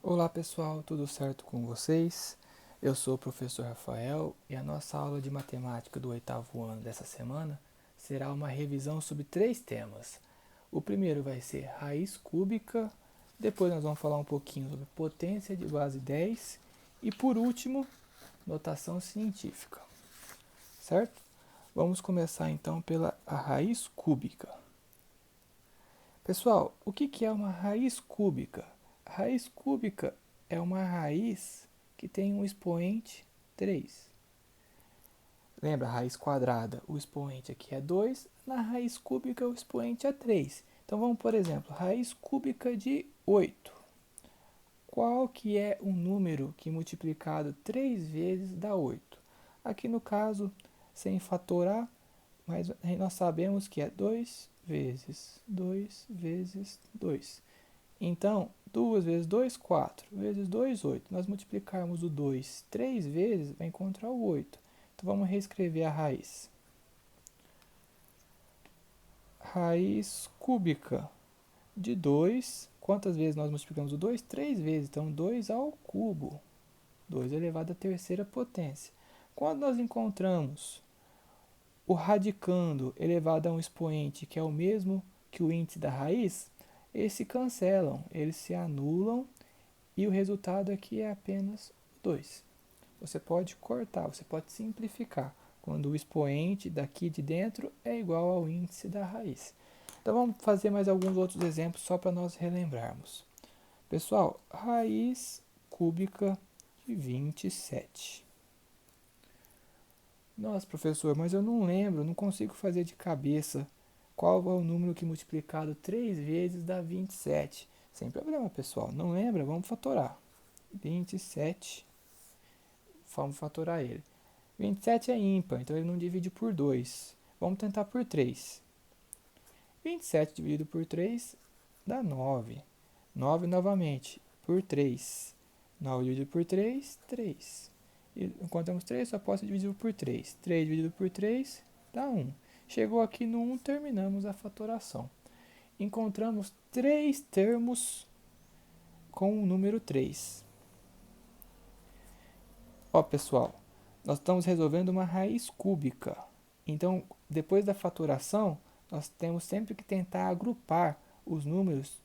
Olá pessoal, tudo certo com vocês? Eu sou o professor Rafael e a nossa aula de matemática do oitavo ano dessa semana será uma revisão sobre 3 temas. O primeiro vai ser raiz cúbica, depois nós vamos falar um pouquinho sobre potência de base 10 e por último, notação científica, certo? Vamos começar então pela raiz cúbica. Pessoal, o que é uma raiz cúbica? A raiz cúbica é uma raiz que tem um expoente 3. Lembra, a raiz quadrada, o expoente aqui é 2, na raiz cúbica o expoente é 3. Então vamos, por exemplo, raiz cúbica de 8. Qual que é o número que multiplicado 3 vezes dá 8? Aqui no caso, sem fatorar, mas nós sabemos que é 2 vezes 2 vezes 2. Então, 2 vezes 2, 4. Vezes 2, 8. Nós multiplicarmos o 2 3 vezes, vai encontrar o 8. Então, vamos reescrever a raiz. Raiz cúbica de 2. Quantas vezes nós multiplicamos o 2? 3 vezes. Então, 2 ao cubo. 2 elevado à terceira potência. Quando nós encontramos o radicando elevado a um expoente que é o mesmo que o índice da raiz, eles se cancelam, eles se anulam e o resultado aqui é apenas 2. Você pode cortar, você pode simplificar quando o expoente daqui de dentro é igual ao índice da raiz. Então vamos fazer mais alguns outros exemplos só para nós relembrarmos. Pessoal, raiz cúbica de 27. Nossa, professor, mas eu não lembro, não consigo fazer de cabeça qual é o número que multiplicado 3 vezes dá 27. Sem problema, pessoal. Não lembra? Vamos fatorar. 27, vamos fatorar ele. 27 é ímpar, então ele não divide por 2. Vamos tentar por 3. 27 dividido por 3 dá 9. 9 novamente, por 3. 9 dividido por 3, 3. E encontramos 3, só posso dividir por 3. 3 dividido por 3 dá 1. Chegou aqui no 1, terminamos a fatoração. Encontramos 3 termos com o número 3. Ó, pessoal, nós estamos resolvendo uma raiz cúbica. Então, depois da fatoração, nós temos sempre que tentar agrupar os números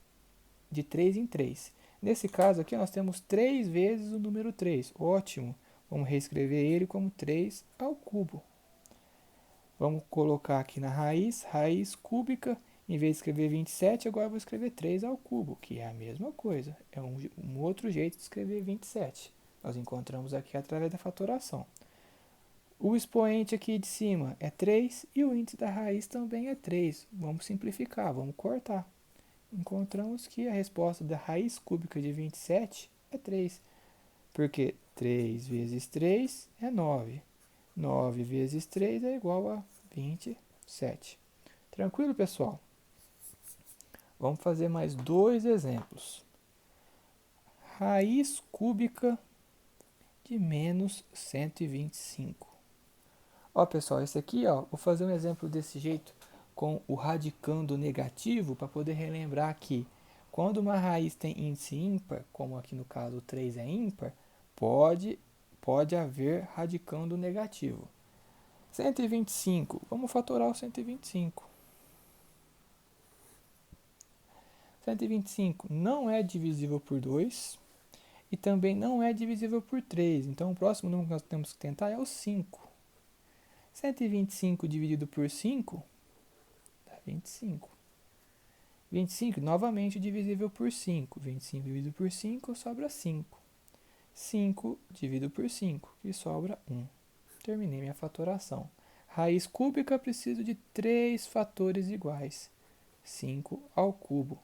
de 3 em 3. Nesse caso aqui, nós temos 3 vezes o número 3. Ótimo! Vamos reescrever ele como 3 ao cubo. Vamos colocar aqui na raiz, raiz cúbica. Em vez de escrever 27, agora eu vou escrever 3 ao cubo, que é a mesma coisa. É um outro jeito de escrever 27. Nós encontramos aqui através da fatoração. O expoente aqui de cima é 3 e o índice da raiz também é 3. Vamos simplificar, vamos cortar. Encontramos que a resposta da raiz cúbica de 27 é 3, porque 3 vezes 3 é 9. 9 vezes 3 é igual a 27. Tranquilo, pessoal? Vamos fazer mais 2 exemplos. Raiz cúbica de menos 125. Ó, pessoal, esse aqui, ó, vou fazer um exemplo desse jeito com o radicando negativo para poder relembrar que quando uma raiz tem índice ímpar, como aqui no caso o 3 é ímpar, pode haver radicando negativo. 125, vamos fatorar o 125. 125 não é divisível por 2 e também não é divisível por 3. Então o próximo número que nós temos que tentar é o 5. 125 dividido por 5 dá 25. 25 novamente divisível por 5. 25 dividido por 5 sobra 5. 5 dividido por 5, que sobra 1. Terminei minha fatoração. Raiz cúbica preciso de 3 fatores iguais. 5 ao cubo.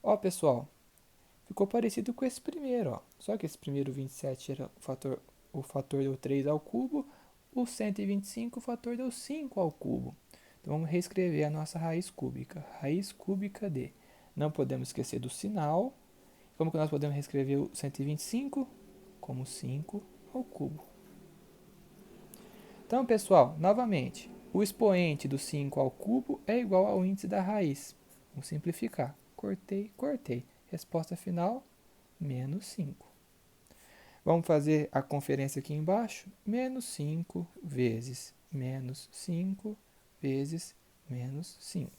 Ó, pessoal, ficou parecido com esse primeiro, ó. Só que esse primeiro 27 era o fator deu 3 ao cubo, o 125 o fator deu 5 ao cubo. Então vamos reescrever a nossa raiz cúbica. Raiz cúbica de. Não podemos esquecer do sinal. Como que nós podemos reescrever o 125? Como 5 ao cubo. Então, pessoal, novamente, o expoente do 5 ao cubo é igual ao índice da raiz. Vamos simplificar. Cortei, cortei. Resposta final, menos 5. Vamos fazer a conferência aqui embaixo. Menos 5 vezes menos 5 vezes menos 5.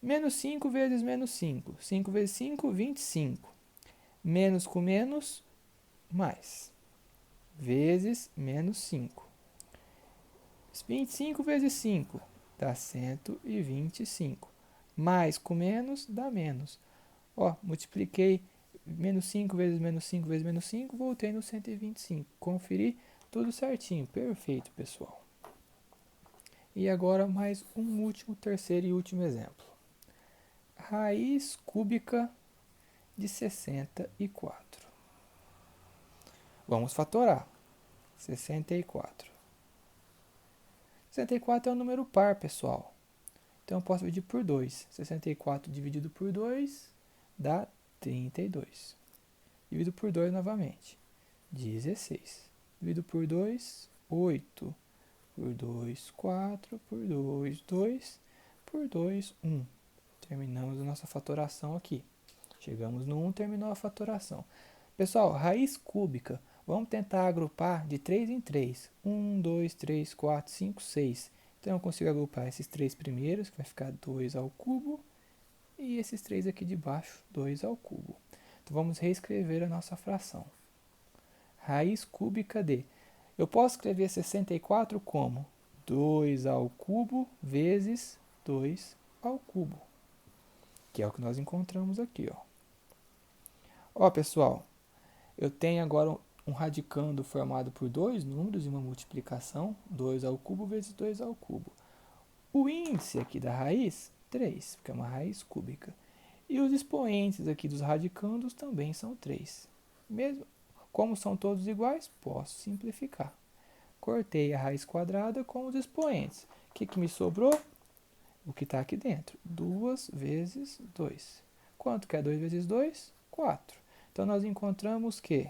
Menos 5 vezes menos 5. 5 vezes 5, 25. Menos com menos, mais. Vezes menos 5. 25 vezes 5 dá 125. Mais com menos dá menos. Ó, multipliquei menos 5 vezes menos 5 vezes menos 5, voltei no 125. Conferi tudo certinho. Perfeito, pessoal. E agora mais um último, terceiro e último exemplo. Raiz cúbica de 64. Vamos fatorar. 64. 64 é um número par, pessoal. Então eu posso dividir por 2. 64 dividido por 2 dá 32. Divido por 2 novamente. 16. Divido por 2, 8. Por 2, 4. Por 2, 2. Por 2, 1. Terminamos a nossa fatoração aqui. Chegamos no 1, terminou a fatoração. Pessoal, raiz cúbica, vamos tentar agrupar de 3 em 3. 1, 2, 3, 4, 5, 6. Então eu consigo agrupar esses 3 primeiros, que vai ficar 2 ao cubo, e esses 3 aqui de baixo, 2 ao cubo. Então vamos reescrever a nossa fração. Raiz cúbica de... Eu posso escrever 64 como 2 ao cubo vezes 2 ao cubo, que é o que nós encontramos aqui, ó. Ó, pessoal, eu tenho agora um radicando formado por dois números e uma multiplicação, 2 ao cubo vezes 2 ao cubo. O índice aqui da raiz, 3, porque é uma raiz cúbica. E os expoentes aqui dos radicandos também são 3. Mesmo como são todos iguais, posso simplificar. Cortei a raiz quadrada com os expoentes. O que me sobrou? O que está aqui dentro. 2 vezes 2. Quanto que é 2 vezes 2? 4. Então, nós encontramos que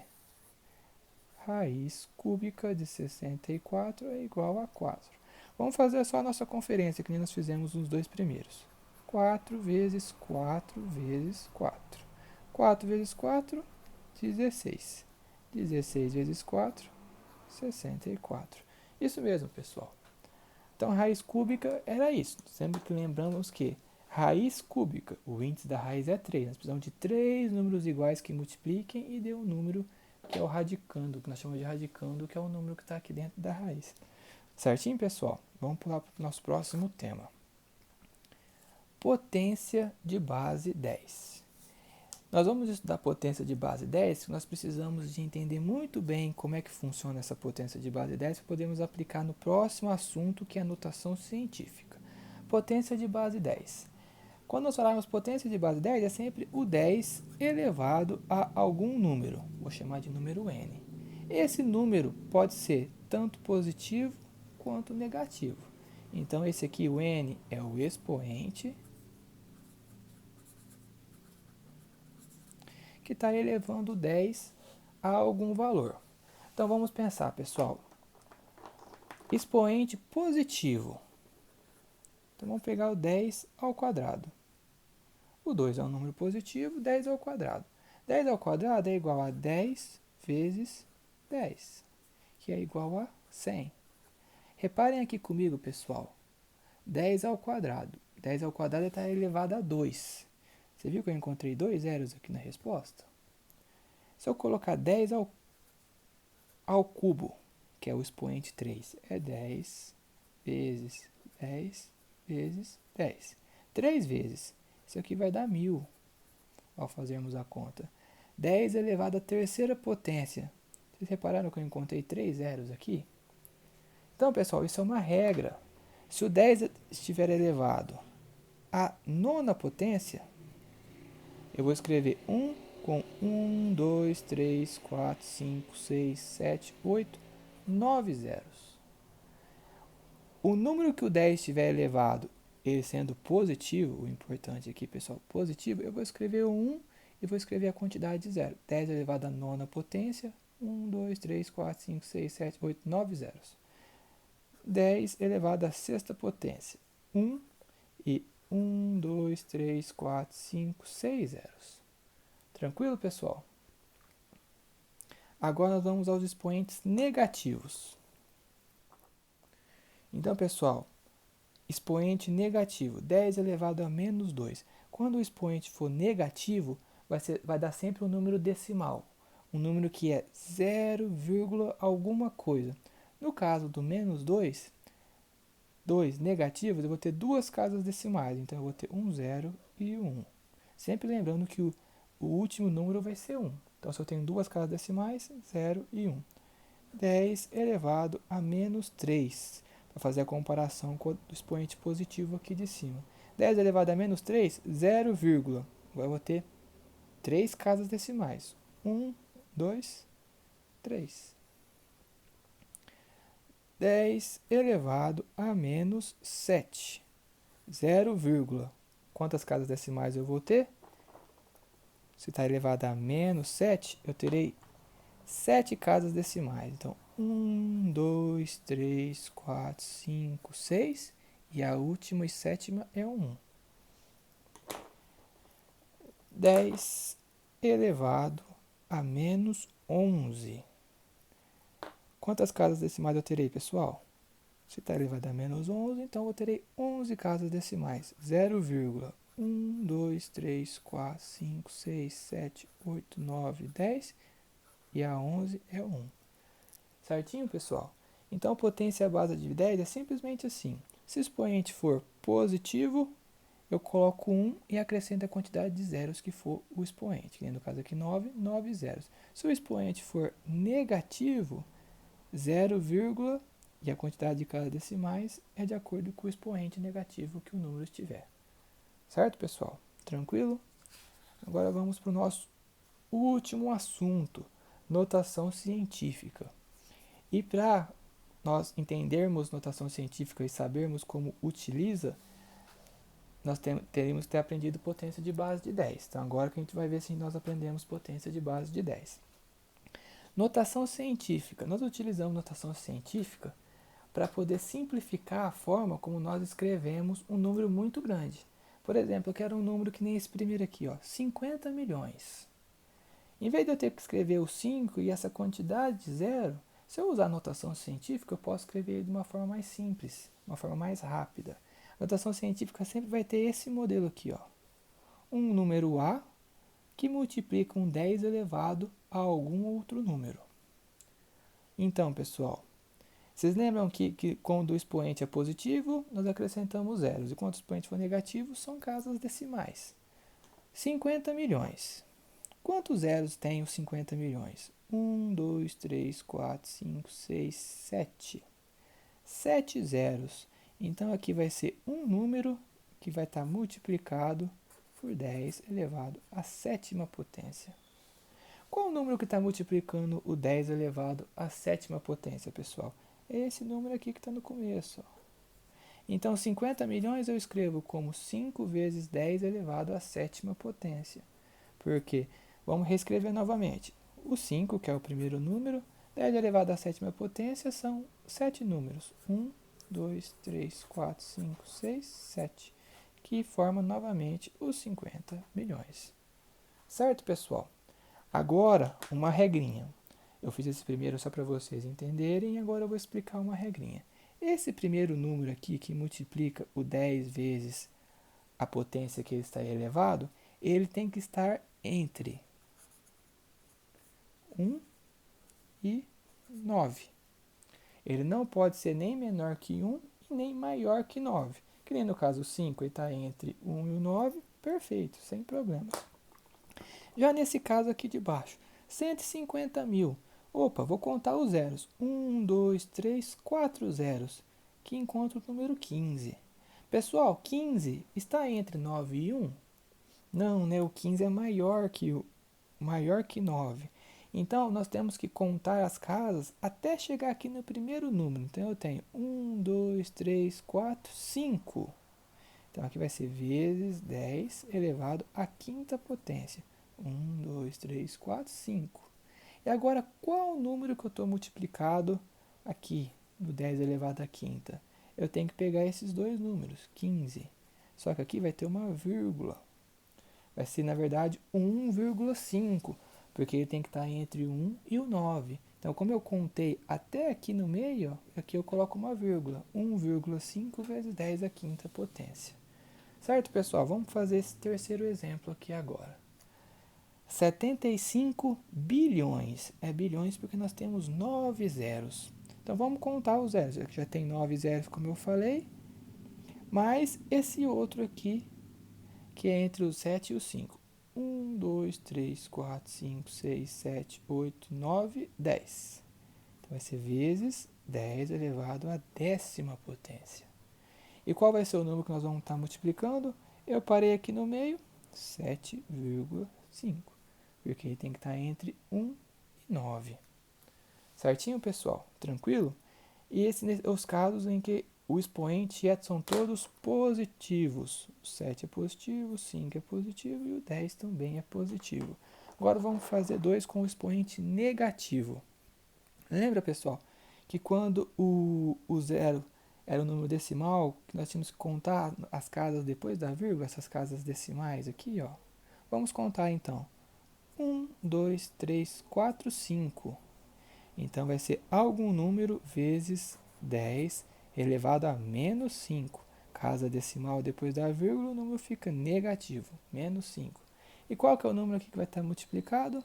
raiz cúbica de 64 é igual a 4. Vamos fazer só a nossa conferência, que nem nós fizemos nos dois primeiros. 4 vezes 4 vezes 4. 4 vezes 4, 16. 16 vezes 4, 64. Isso mesmo, pessoal. Então, raiz cúbica era isso. Sempre que lembramos que raiz cúbica, o índice da raiz é 3. Nós precisamos de 3 números iguais que multipliquem e dê um número que é o radicando, que nós chamamos de radicando, que é o número que está aqui dentro da raiz. Certinho, pessoal? Vamos pular para o nosso próximo tema. Potência de base 10. Nós vamos estudar potência de base 10, nós precisamos de entender muito bem como é que funciona essa potência de base 10 para podermos aplicar no próximo assunto, que é a notação científica. Potência de base 10. Quando nós falarmos potência de base 10, é sempre o 10 elevado a algum número. Vou chamar de número n. Esse número pode ser tanto positivo quanto negativo. Então, esse aqui, o n, é o expoente que está elevando 10 a algum valor. Então, vamos pensar, pessoal. Expoente positivo. Então, vamos pegar o 10 ao quadrado. O 2 é um número positivo, 10 ao quadrado. 10 ao quadrado é igual a 10 vezes 10, que é igual a 100. Reparem aqui comigo, pessoal. 10 ao quadrado. 10 ao quadrado está elevado a 2. Você viu que eu encontrei 2 zeros aqui na resposta? Se eu colocar 10 ao cubo, que é o expoente 3, é 10 vezes 10 vezes 10. 3 vezes. Isso aqui vai dar 1000, ao fazermos a conta. 10 elevado à terceira potência. Vocês repararam que eu encontrei 3 zeros aqui? Então, pessoal, isso é uma regra. Se o 10 estiver elevado à nona potência, eu vou escrever 1 com 1, 2, 3, 4, 5, 6, 7, 8, 9 zeros. O número que o 10 estiver elevado, ele sendo positivo, o importante aqui, pessoal, positivo, eu vou escrever o 1 e vou escrever a quantidade de zero. 10 elevado à nona potência, 1, 2, 3, 4, 5, 6, 7, 8, 9 zeros. 10 elevado à sexta potência, 1 e 1, 2, 3, 4, 5, 6 zeros. Tranquilo, pessoal? Agora nós vamos aos expoentes negativos. Então, pessoal, expoente negativo, 10 elevado a menos 2. Quando o expoente for negativo, vai dar sempre um número decimal. Um número que é 0, alguma coisa. No caso do menos 2 negativos, eu vou ter duas casas decimais. Então, eu vou ter um 0 e um 1. Sempre lembrando que o último número vai ser 1. Então, se eu tenho duas casas decimais, 0 e 1. 10 elevado a menos 3. Para fazer a comparação com o expoente positivo aqui de cima. 10 elevado a menos 3, 0, agora eu vou ter 3 casas decimais. 1, 2, 3. 10 elevado a menos 7. 0, quantas casas decimais eu vou ter? Se está elevado a menos 7, eu terei 7 casas decimais. Então, 1, 2, 3, 4, 5, 6. E a última e sétima é 1. 10 elevado a menos 11. Quantas casas decimais eu terei, pessoal? Se está elevado a menos 11, então eu terei 11 casas decimais. 0, 1, 2, 3, 4, 5, 6, 7, 8, 9, 10. E a 11 é 1. Certinho, pessoal? Então, potência à base de 10 é simplesmente assim. Se o expoente for positivo, eu coloco 1 e acrescento a quantidade de zeros que for o expoente. Que no caso aqui 9, 9 zeros. Se o expoente for negativo, 0, e a quantidade de casas decimais é de acordo com o expoente negativo que o número estiver. Certo, pessoal? Tranquilo? Agora vamos para o nosso último assunto, notação científica. E para nós entendermos notação científica e sabermos como utiliza, nós teríamos que ter aprendido potência de base de 10. Então, agora que a gente vai ver se nós aprendemos potência de base de 10. Notação científica. Nós utilizamos notação científica para poder simplificar a forma como nós escrevemos um número muito grande. Por exemplo, eu quero um número que nem esse primeiro aqui, ó, 50 milhões. Em vez de eu ter que escrever o 5 e essa quantidade de zero, se eu usar notação científica, eu posso escrever ele de uma forma mais simples, uma forma mais rápida. A notação científica sempre vai ter esse modelo aqui, ó. Um número A que multiplica um 10 elevado a algum outro número. Então, pessoal, vocês lembram que quando o expoente é positivo, nós acrescentamos zeros, e quando o expoente for negativo, são casas decimais. 50 milhões. Quantos zeros tem os 50 milhões? 1, 2, 3, 4, 5, 6, 7. 7 zeros. Então, aqui vai ser um número que vai estar multiplicado por 10 elevado à sétima potência. Qual o número que está multiplicando o 10 elevado à sétima potência, pessoal? É esse número aqui que está no começo. Ó. Então, 50 milhões eu escrevo como 5 vezes 10 elevado à sétima potência. Por quê? Vamos reescrever novamente. O 5, que é o primeiro número, 10 elevado à sétima potência são 7 números. 1, 2, 3, 4, 5, 6, 7. Que forma novamente os 50 milhões. Certo, pessoal? Agora, uma regrinha. Eu fiz esse primeiro só para vocês entenderem e agora eu vou explicar uma regrinha. Esse primeiro número aqui, que multiplica o 10 vezes a potência que ele está elevado, ele tem que estar entre 1 e 9. Ele não pode ser nem menor que 1 e nem maior que 9. Que nem no caso o 5 está entre 1 e o 9, perfeito, sem problemas. Já nesse caso aqui de baixo, 150 mil. Opa, vou contar os zeros. 1, 2, 3, 4 zeros, que encontro o número 15. Pessoal, 15 está entre 9 e 1? Não, né? O 15 é maior que 9. Então, nós temos que contar as casas até chegar aqui no primeiro número. Então, eu tenho 1, 2, 3, 4, 5. Então, aqui vai ser vezes 10 elevado à quinta potência. 1, 2, 3, 4, 5. E agora, qual o número que eu estou multiplicado aqui, no 10 elevado à quinta? Eu tenho que pegar esses dois números, 15. Só que aqui vai ter uma vírgula. Vai ser, na verdade, 1,5, porque ele tem que estar entre 1 e o 9. Então, como eu contei até aqui no meio, ó, aqui eu coloco uma vírgula. 1,5 vezes 10 à quinta potência. Certo, pessoal? Vamos fazer esse terceiro exemplo aqui agora. 75 bilhões. É bilhões porque nós temos 9 zeros. Então, vamos contar os zeros. Aqui já tem 9 zeros, como eu falei. Mais esse outro aqui, que é entre o 7 e o 5. 1, 2, 3, 4, 5, 6, 7, 8, 9, 10. Então, vai ser vezes 10 elevado à décima potência. E qual vai ser o número que nós vamos estar multiplicando? Eu parei aqui no meio, 7,5. Porque ele tem que estar entre 1 e 9. Certinho, pessoal? Tranquilo? E esses são os casos em que o expoente e a são todos positivos. O 7 é positivo, o 5 é positivo e o 10 também é positivo. Agora vamos fazer dois com o expoente negativo. Lembra, pessoal, que quando o zero era o número decimal, que nós tínhamos que contar as casas depois da vírgula, essas casas decimais aqui, ó. Vamos contar então. 1, 2, 3, 4, 5. Então, vai ser algum número vezes 10 elevado a menos 5. Casa decimal depois da vírgula, o número fica negativo, menos 5. E qual que é o número aqui que vai estar multiplicado?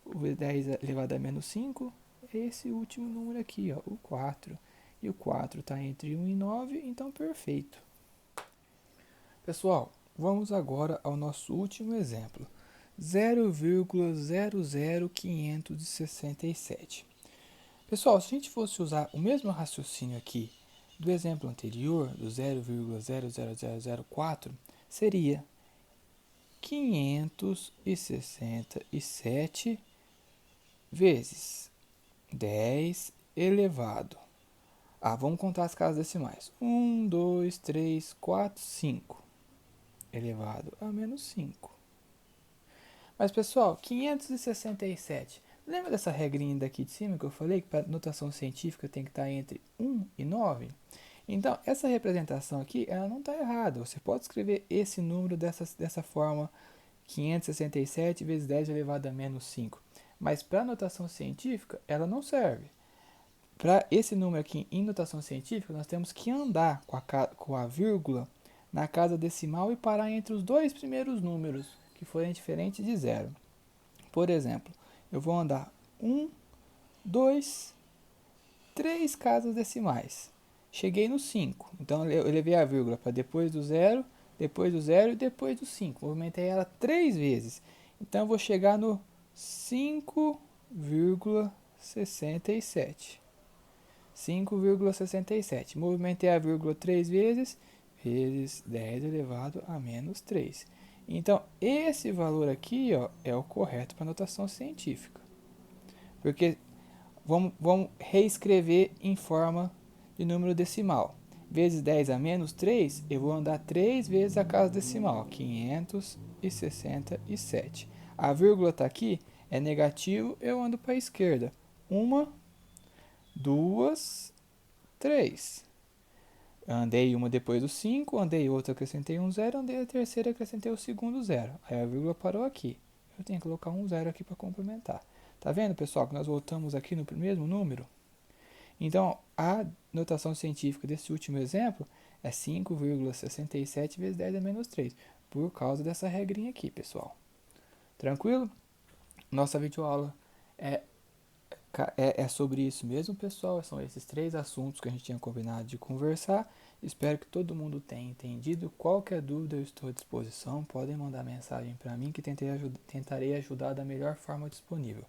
O 10 elevado a menos 5 é esse último número aqui, ó, o 4. E o 4 está entre 1 e 9, então perfeito. Pessoal, vamos agora ao nosso último exemplo. 0,00567. Pessoal, se a gente fosse usar o mesmo raciocínio aqui do exemplo anterior, do 0,00004, seria 567 vezes 10 elevado. Vamos contar as casas decimais. 1, 2, 3, 4, 5 elevado a menos 5. Mas, pessoal, 567. Lembra dessa regrinha daqui de cima que eu falei que para notação científica tem que estar entre 1 e 9? Então, essa representação aqui, ela não está errada. Você pode escrever esse número dessa forma, 567 vezes 10 elevado a menos 5. Mas para notação científica, ela não serve. Para esse número aqui em notação científica, nós temos que andar com a vírgula na casa decimal e parar entre os dois primeiros números, que forem diferentes de zero. Por exemplo, eu vou andar 1, 2, 3 casas decimais. Cheguei no 5, então eu levei a vírgula para depois do 0 e depois do 5. Movimentei ela 3 vezes. Então eu vou chegar no 5,67. 5,67. Movimentei a vírgula 3 vezes, vezes 10 elevado a menos 3. Então, esse valor aqui, ó, é o correto para notação científica. Porque vamos reescrever em forma de número decimal. Vezes 10 a menos 3, eu vou andar 3 vezes a casa decimal, 567. A vírgula está aqui, é negativo, eu ando para a esquerda. 1, 2, 3. Andei uma depois do 5, andei outra, acrescentei um zero, andei a terceira, acrescentei o segundo zero. Aí a vírgula parou aqui. Eu tenho que colocar um zero aqui para complementar. Tá vendo, pessoal, que nós voltamos aqui no mesmo número? Então, a notação científica desse último exemplo é 5,67 vezes 10 a menos 3, por causa dessa regrinha aqui, pessoal. Tranquilo? Nossa videoaula é sobre isso mesmo, pessoal. São esses 3 assuntos que a gente tinha combinado de conversar. Espero que todo mundo tenha entendido. Qualquer dúvida, eu estou à disposição. Podem mandar mensagem para mim que tentarei ajudar da melhor forma disponível.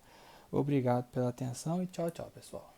Obrigado pela atenção e tchau, tchau, pessoal.